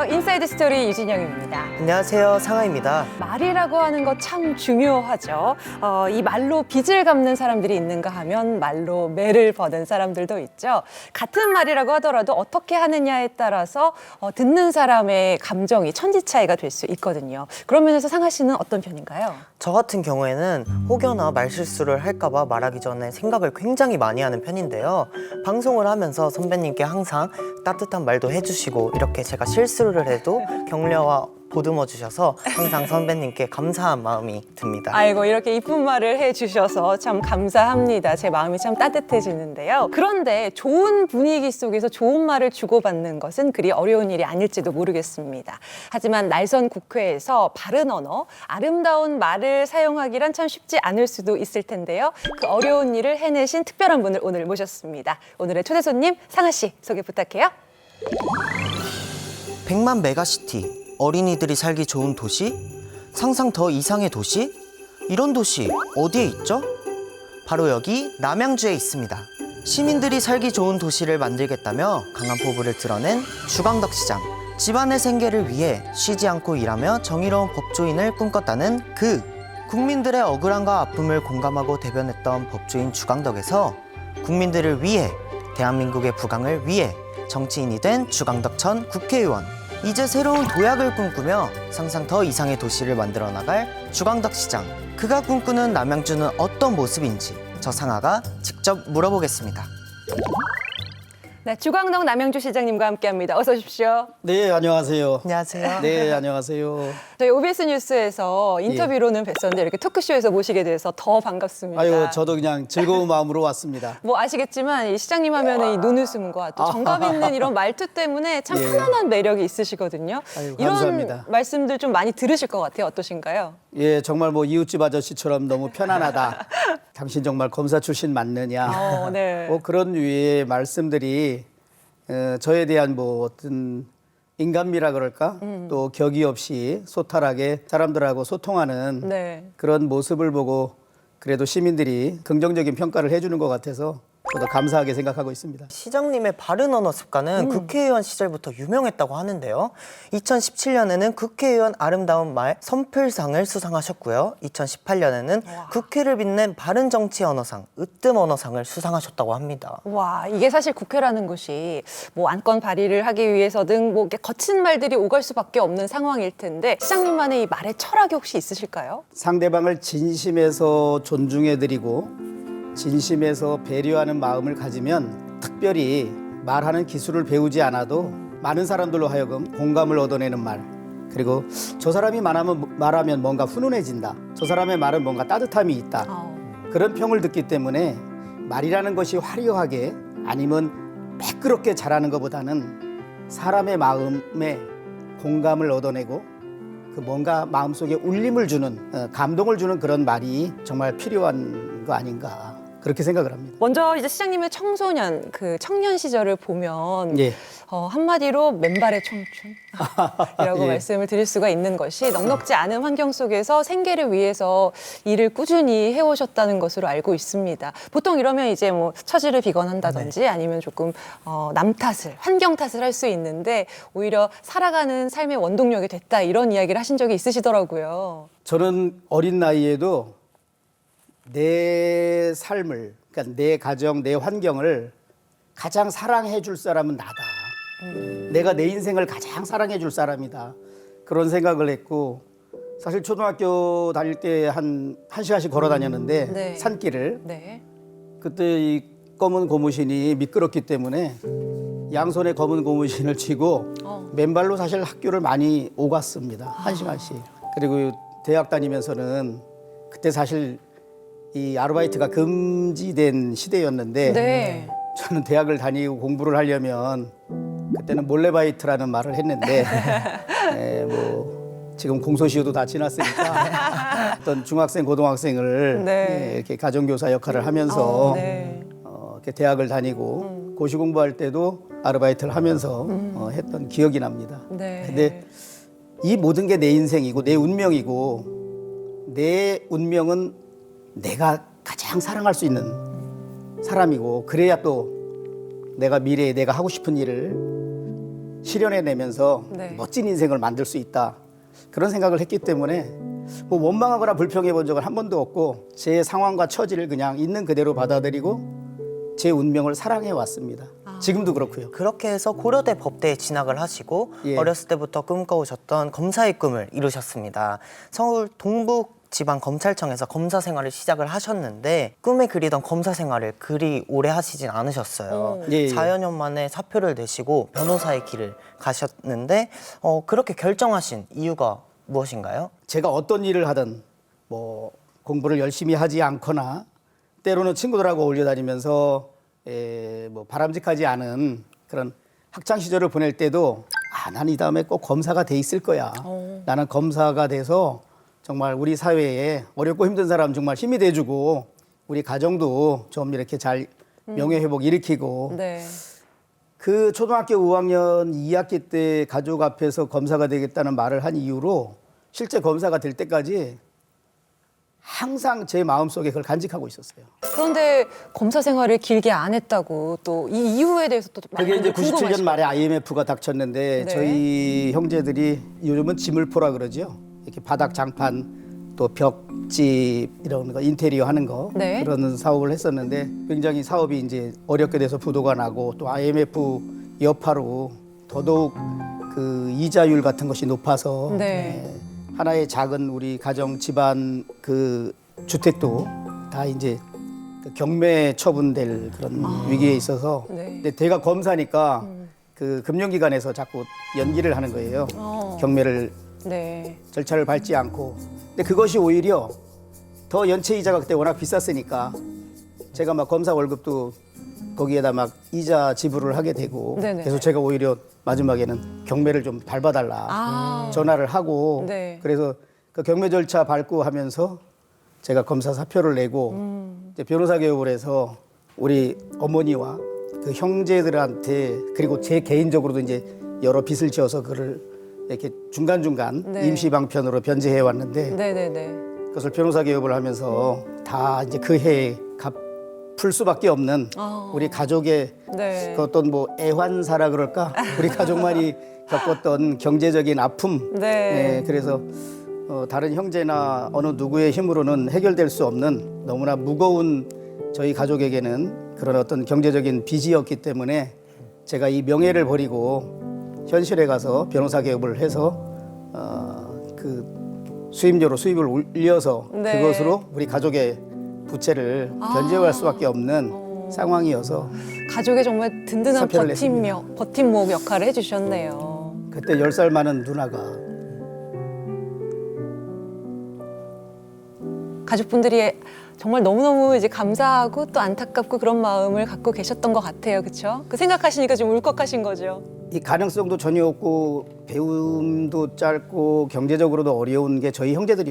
안녕하세요. 인사이드 스토리 유진영입니다. 안녕하세요. 상하입니다. 말이라고 하는 거 참 중요하죠. 이 말로 빚을 갚는 사람들이 있는가 하면 말로 매를 버는 사람들도 있죠. 같은 말이라고 하더라도 어떻게 하느냐에 따라서 듣는 사람의 감정이 천지 차이가 될 수 있거든요. 그런 면에서 상하 씨는 어떤 편인가요? 저 같은 경우에는 혹여나 말실수를 할까봐 말하기 전에 생각을 굉장히 많이 하는 편인데요. 방송을 하면서 선배님께 항상 따뜻한 말도 해주시고 이렇게 제가 실수를 해도 격려와 보듬어 주셔서 항상 선배님께 감사한 마음이 듭니다. 아이고, 이렇게 이쁜 말을 해주셔서 참 감사합니다. 제 마음이 참 따뜻해지는데요. 그런데 좋은 분위기 속에서 좋은 말을 주고받는 것은 그리 어려운 일이 아닐지도 모르겠습니다. 하지만 날선 국회에서 바른 언어, 아름다운 말을 사용하기란 참 쉽지 않을 수도 있을 텐데요. 그 어려운 일을 해내신 특별한 분을 오늘 모셨습니다. 오늘의 초대 손님 상하 씨 소개 부탁해요. 100만 메가시티, 어린이들이 살기 좋은 도시? 상상 더 이상의 도시? 이런 도시 어디에 있죠? 바로 여기 남양주에 있습니다. 시민들이 살기 좋은 도시를 만들겠다며 강한 포부를 드러낸 주광덕 시장. 집안의 생계를 위해 쉬지 않고 일하며 정의로운 법조인을 꿈꿨다는 국민들의 억울함과 아픔을 공감하고 대변했던 법조인 주광덕에서 국민들을 위해, 대한민국의 부강을 위해 정치인이 된 주광덕 전 국회의원. 이제 새로운 도약을 꿈꾸며 상상 더 이상의 도시를 만들어 나갈 주광덕 시장. 그가 꿈꾸는 남양주는 어떤 모습인지 저 상하가 직접 물어보겠습니다. 네, 주광덕 남양주 시장님과 함께합니다. 어서 오십시오. 네, 안녕하세요. 안녕하세요. 네, 안녕하세요. 저희 OBS 뉴스에서 인터뷰로는 뵀었는데 이렇게 토크쇼에서 모시게 돼서 더 반갑습니다. 아유, 저도 그냥 즐거운 마음으로 왔습니다. 뭐 아시겠지만 이 시장님 하면은 이 눈웃음과 또 정감 있는 이런 말투 때문에 참 예. 편안한 매력이 있으시거든요. 아유, 이런 감사합니다. 말씀들 좀 많이 들으실 것 같아요. 어떠신가요? 예, 정말 뭐 이웃집 아저씨처럼 너무 편안하다. 당신 정말 검사 출신 맞느냐. 네. 뭐 그런 류의 말씀들이 저에 대한 뭐 어떤 인간미라 그럴까? 또 격이 없이 소탈하게 사람들하고 소통하는 네. 그런 모습을 보고 그래도 시민들이 긍정적인 평가를 해주는 것 같아서 저도 감사하게 생각하고 있습니다. 시장님의 바른 언어 습관은 국회의원 시절부터 유명했다고 하는데요. 2017년에는 국회의원 아름다운 말 선필상을 수상하셨고요. 2018년에는 국회를 빛낸 바른 정치 언어상, 으뜸 언어상을 수상하셨다고 합니다. 와, 이게 사실 국회라는 곳이 뭐 안건 발의를 하기 위해서든 뭐 이렇게 거친 말들이 오갈 수밖에 없는 상황일 텐데 시장님만의 이 말의 철학이 혹시 있으실까요? 상대방을 진심에서 존중해드리고 진심에서 배려하는 마음을 가지면 특별히 말하는 기술을 배우지 않아도 많은 사람들로 하여금 공감을 얻어내는 말, 그리고 저 사람이 말하면 뭔가 훈훈해진다, 저 사람의 말은 뭔가 따뜻함이 있다, 그런 평을 듣기 때문에 말이라는 것이 화려하게 아니면 매끄럽게 잘하는 것보다는 사람의 마음에 공감을 얻어내고 그 뭔가 마음속에 울림을 주는, 감동을 주는 그런 말이 정말 필요한 거 아닌가, 그렇게 생각을 합니다. 먼저 이제 시장님의 청소년, 그 청년 시절을 보면 예. 한마디로 맨발의 청춘이라고 예. 말씀을 드릴 수가 있는 것이 넉넉지 않은 환경 속에서 생계를 위해서 일을 꾸준히 해오셨다는 것으로 알고 있습니다. 보통 이러면 이제 뭐 처지를 비관한다든지 아니면 조금 남 탓을, 환경 탓을 할 수 있는데 오히려 살아가는 삶의 원동력이 됐다 이런 이야기를 하신 적이 있으시더라고요. 저는 어린 나이에도 내 삶을, 그러니까 내 가정, 내 환경을 가장 사랑해 줄 사람은 나다. 내가 내 인생을 가장 사랑해 줄 사람이다. 그런 생각을 했고, 사실 초등학교 다닐 때 한 시간씩 걸어 다녔는데 네. 산길을. 네. 그때 이 검은 고무신이 미끄럽기 때문에 양손에 검은 고무신을 쥐고 맨발로 사실 학교를 많이 오갔습니다. 한 시간씩. 그리고 대학 다니면서는 그때 사실 이 아르바이트가 금지된 시대였는데 네. 저는 대학을 다니고 공부를 하려면 그때는 몰래바이트라는 말을 했는데 뭐 지금 공소시효도 다 지났으니까 어떤 중학생, 고등학생을 네. 이렇게 가정교사 역할을 하면서 네. 이렇게 대학을 다니고 고시 공부할 때도 아르바이트를 하면서 했던 기억이 납니다. 네. 근데 이 모든 게 내 인생이고 내 운명이고 내 운명은 내가 가장 사랑할 수 있는 사람이고 그래야 또 내가 미래에 내가 하고 싶은 일을 실현해내면서 네. 멋진 인생을 만들 수 있다. 그런 생각을 했기 때문에 뭐 원망하거나 불평해 본 적은 한 번도 없고 제 상황과 처지를 그냥 있는 그대로 받아들이고 제 운명을 사랑해 왔습니다. 지금도 그렇고요. 그렇게 해서 고려대 법대에 진학을 하시고 예. 어렸을 때부터 꿈꿔오셨던 검사의 꿈을 이루셨습니다. 서울 동북지방검찰청에서 검사 생활을 시작을 하셨는데 꿈에 그리던 검사 생활을 그리 오래 하시진 않으셨어요. 예, 예. 4여 년 만에 사표를 내시고 변호사의 길을 가셨는데 그렇게 결정하신 이유가 무엇인가요? 제가 어떤 일을 하든 뭐 공부를 열심히 하지 않거나 때로는 친구들하고 어울려 다니면서 뭐 바람직하지 않은 그런 학창 시절을 보낼 때도 난 이 다음에 꼭 검사가 돼 있을 거야. 나는 검사가 돼서 정말 우리 사회에 어렵고 힘든 사람 정말 힘이 돼주고 우리 가정도 좀 이렇게 잘 명예회복 일으키고 네. 그 초등학교 5학년 2학기 때 가족 앞에서 검사가 되겠다는 말을 한 이후로 실제 검사가 될 때까지 항상 제 마음속에 그걸 간직하고 있었어요. 그런데 검사 생활을 길게 안 했다고 또 이 이유에 대해서 또 그게 이제 97년 궁금하시죠? 말에 IMF가 닥쳤는데 네. 저희 형제들이 요즘은 지물포라 그러죠. 이렇게 바닥 장판 또 벽집 이런 거 인테리어 하는 거 네. 그런 사업을 했었는데 굉장히 사업이 이제 어렵게 돼서 부도가 나고 또 IMF 여파로 더더욱 그 이자율 같은 것이 높아서 네. 하나의 작은 우리 가정 집안 그 주택도 다 이제 그 경매 처분될 그런 위기에 있어서 네. 근데 제가 검사니까 그 금융기관에서 자꾸 연기를 하는 거예요. 경매를 네. 절차를 밟지 않고. 근데 그것이 오히려 더 연체 이자가 그때 워낙 비쌌으니까 제가 막 검사 월급도 거기에다 막 이자 지불을 하게 되고 네네. 그래서 제가 오히려 마지막에는 경매를 좀 밟아달라 아. 전화를 하고 네. 그래서 그 경매 절차 밟고 하면서 제가 검사 사표를 내고 이제 변호사 개업을 해서 우리 어머니와 그 형제들한테 그리고 제 개인적으로도 이제 여러 빚을 지어서 그를 이렇게 중간중간 네. 임시 방편으로 변제해 왔는데 네네네. 그것을 변호사 개업을 하면서 다 이제 그 해에 갚을 수밖에 없는 우리 가족의 네. 그 어떤 뭐 애환사라 그럴까 우리 가족만이 겪었던 경제적인 아픔 네. 그래서 다른 형제나 어느 누구의 힘으로는 해결될 수 없는 너무나 무거운 저희 가족에게는 그런 어떤 경제적인 빚이었기 때문에 제가 이 명예를 버리고 현실에 가서 변호사 개업을 해서 그 수입료로 수입을 올려서 네. 그것으로 우리 가족의 부채를 견제할 수밖에 없는 상황이어서 가족의 정말 든든한 사표를 버팀목 역할을 해주셨네요. 그때 10살 많은 누나가 가족분들이 정말 너무너무 이제 감사하고 또 안타깝고 그런 마음을 갖고 계셨던 것 같아요. 그렇죠? 그 생각하시니까 좀 울컥하신 거죠. 이 가능성도 전혀 없고 배움도 짧고 경제적으로도 어려운 게 저희 형제들이